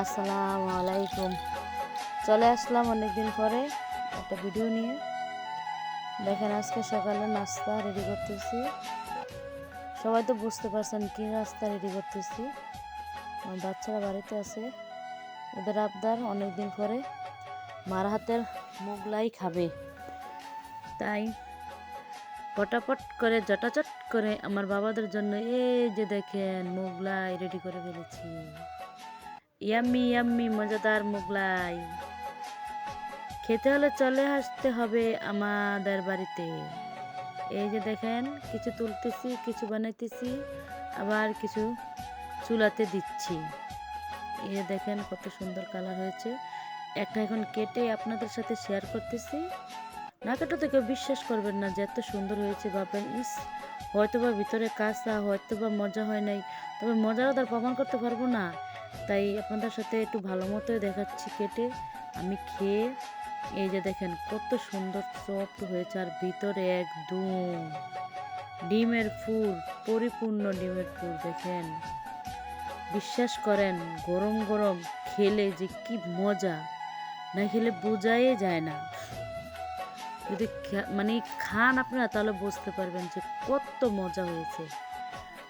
আসসালামু আলাইকুম। চলে আসলাম অনেকদিন পরে একটা ভিডিও নিয়ে। দেখেন আজকে সকালে নাস্তা রেডি করতেছি। সবাই তো বুঝতে পারছেন কি নাস্তা রেডি করতেছি। আমার বাচ্চারা বাড়িতে আছে, ওদের আবদার অনেকদিন পরে মার হাতের মোগলাই খাবে। তাই পটাপট করে জটাচট করে আমার বাবাদের জন্য এই যে দেখেন মোগলাই রেডি করে ফেলেছি। ইয়াম্মি ইয়াম্মি মজাদার মোগলাই খেতে হলে চলে আসতে হবে আমাদের বাড়িতে। এই যে দেখেন কিছু তুলতেছি, কিছু বানাইতেছি, আবার কিছু চুলাতে দিচ্ছি। এই যে দেখেন কত সুন্দর কালার হয়েছে। একটা এখন কেটে আপনাদের সাথে শেয়ার করতেছি। না কেটে তো কেউ বিশ্বাস করবেন না যে এত সুন্দর হয়েছে। ভাববেন ইস হয়তো বা ভিতরে কাঁচা, হয়তো বা মজা হয় নাই, তবে মজারও তার প্রমাণ করতে পারবো না। তাই আপনাদের সাথে একটু ভালো মতোই দেখাচ্ছি কেটে আমি খেয়ে। এই যে দেখেন কত সুন্দর সফট হয়েছে, আর ভিতরে একদম ডিমের পুর, পরিপূর্ণ ডিমের পুর। দেখেন বিশ্বাস করেন গরম গরম খেলে যে কি মজা, না খেলে বোঝাই যায় না। যদি মানে খান আপনারা তাহলে বুঝতে পারবেন যে কত মজা হয়েছে।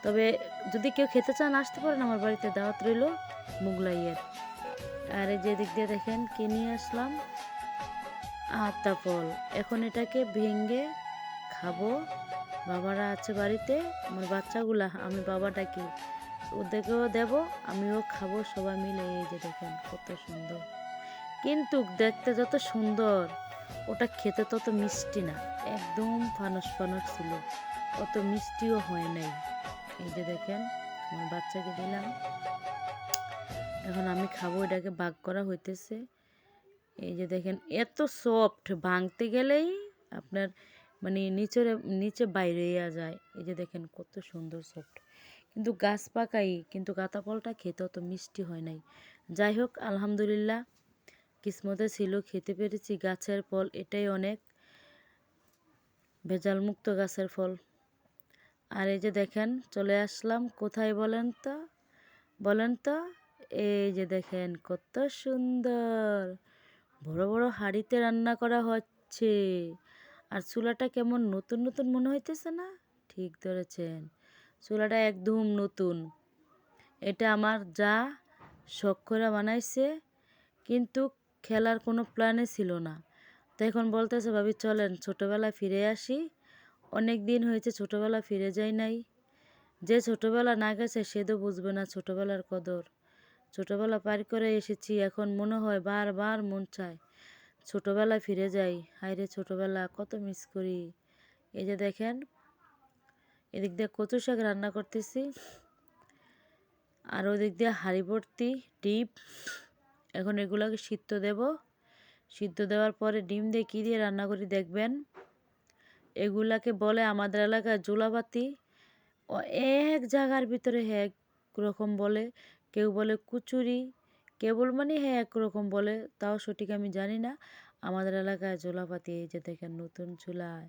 তবে যদি কেউ খেতে চান আসতে পারেন, আমার বাড়িতে দাওয়াত রইল মোগলাইয়ের। আর এই যে দিক দিয়ে দেখেন কি নিয়ে আসলাম, আতা ফল। এখন এটাকে ভেঙে খাবো। বাবারা আছে বাড়িতে, আমার বাচ্চাগুলা, আমি বাবা ডাকি, ওদেরকেও দেব, আমিও খাবো সবাই মিলে। এই যে দেখেন কত সুন্দর, কিন্তু দেখতে যত সুন্দর ওটা খেতে তত মিষ্টি না। একদম ফানস ফানস ছিল, অত মিষ্টিও হয় নাই। এই যে দেখেন আমার বাচ্চাকে দিলাম, এখন আমি খাবো। এটাকে ভাগ করা হইতেছে। এই যে দেখেন এত সফট, ভাঙতে গেলেই আপনার মানে নিচে বাইরে যায়। এই যে দেখেন কত সুন্দর সফট, কিন্তু গাছ পাকাই, কিন্তু গাঁদা ফলটা খেতে অত মিষ্টি হয় নাই। যাই হোক আলহামদুলিল্লাহ, কিসমতে ছিল, খেতে পেরেছি গাছের ফল, এটাই অনেক। ভেজাল মুক্ত গাছের ফল। আর এই যে দেখেন চলে আসলাম কোথায় বলেন তো, বলেন তো, এই যে দেখেন কত সুন্দর বড় বড় হাঁড়িতে রান্না করা হচ্ছে। আর চুলাটা কেমন নতুন নতুন মনে হইতেছে না? ঠিক ধরেছেন, চুলাটা একদম নতুন। এটা আমার যা শখ করে বানাইছে, কিন্তু খেলার কোনো প্ল্যানে ছিল না। তো এখন বলতেছে ভাবি চলেন ছোটোবেলায় ফিরে আসি। অনেক দিন হয়েছে ছোটোবেলা ফিরে যাই নাই। যে ছোটোবেলা না গেছে সে তো বুঝবে না ছোটোবেলার কদর। ছোটোবেলা পার করে এসেছি, এখন মনে হয় বারবার মন চায় ছোটোবেলায় ফিরে যাই। হায়রে ছোটোবেলা কত মিস করি। এই যে দেখেন এদিক দিয়ে কচু শাক রান্না করতেছি, আর ওদিক দিয়ে হাঁড়ি ভর্তি ডিম। এখন এগুলোকে সিদ্ধ দেব। সিদ্ধ দেওয়ার পরে ডিম দিয়ে কী দিয়ে রান্না করি দেখবেন। এগুলাকে বলে আমাদের এলাকায় জোলাবাতি। ও এক জায়গার ভিতরে এক রকম বলে, কেউ বলে কুচুরি, কেবল মানে এক রকম বলে, তাও সঠিক আমি জানি না। আমাদের এলাকায় জোলাপাতি। এই যে দেখেন নতুন চুলায়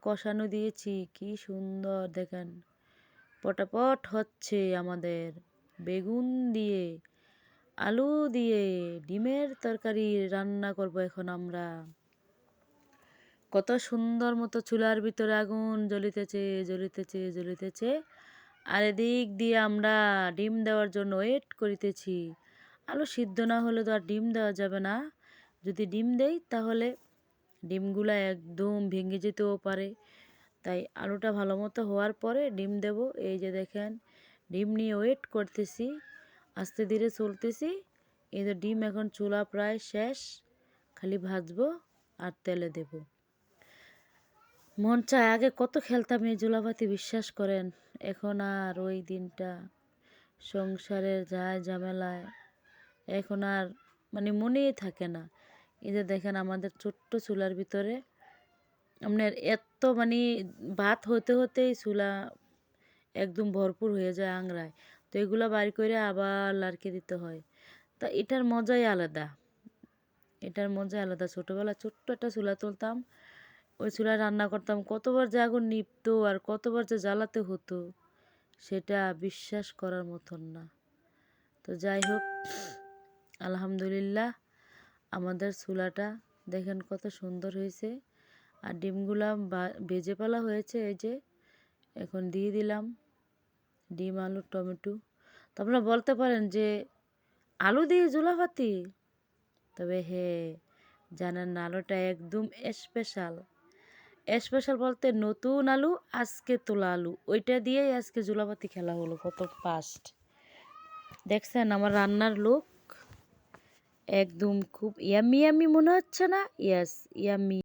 কষানো দিয়েছি, কি সুন্দর দেখেন পটাপট হচ্ছে আমাদের। বেগুন দিয়ে, আলু দিয়ে ডিমের তরকারি রান্না করব এখন আমরা। কত সুন্দর মতো চুলার ভিতরে আগুন জ্বলিতেছে জ্বলিতেছে জ্বলিতেছে, আর এদিক দিয়ে আমরা ডিম দেওয়ার জন্য ওয়েট করিতেছি। আলু সিদ্ধ না হলে তো আর ডিম দেওয়া যাবে না। যদি ডিম দেই তাহলে ডিমগুলা একদম ভেঙে যেতেও পারে। তাই আলুটা ভালো মতো হওয়ার পরে ডিম দেব। এই যে দেখেন ডিম নিয়ে ওয়েট করতেছি, আস্তে ধীরে চলতেছি। এই যে ডিম এখন চুলা প্রায় শেষ, খালি ভাজবো আর তেলে দেব। মন চায় আগে কত খেলতাম এই জুলাপাতি, বিশ্বাস করেন। এখন আর ওই দিনটা, সংসারের যায় ঝামেলায় এখন আর মানে মনেই থাকে না। এই যে দেখেন আমাদের ছোট্ট চুলার ভিতরে আপনার এত মানে ভাত হতে হতেই চুলা একদম ভরপুর হয়ে যায় আংড়ায়। তো এগুলো বাড়ি করে আবার লাড়কে দিতে হয়। তা এটার মজাই আলাদা, এটার মজাই আলাদা। ছোটোবেলায় ছোট্ট একটা চুলা তুলতাম, ওই চুলায় রান্না করতাম, কতবার যে আগুন নিভতো আর কতবার যে জ্বালাতে হতো সেটা বিশ্বাস করার মতন না। তো যাই হোক, আলহামদুলিল্লাহ আমাদের চুলাটা দেখেন কত সুন্দর হয়েছে। আর ডিমগুলা ভেজে ফেলা হয়েছে, এই যে এখন দিয়ে দিলাম ডিম, আলু, টমেটো। তো আপনারা বলতে পারেন যে আলু দিয়ে জুলাপাতি, তবে হ্যাঁ, জানেন না, আলুটা একদম স্পেশাল। স্পেশাল বলতে নতুন আলু, আজকে তোলা আলু, ওইটা দিয়েই আজকে জুলাপাতি খেলা হলো কত ফাস্ট। দেখছেন আমার রান্নার লুক একদম খুব ইয়ামি ইয়ামি মনে হচ্ছে না? ইয়াস, ইয়ামি।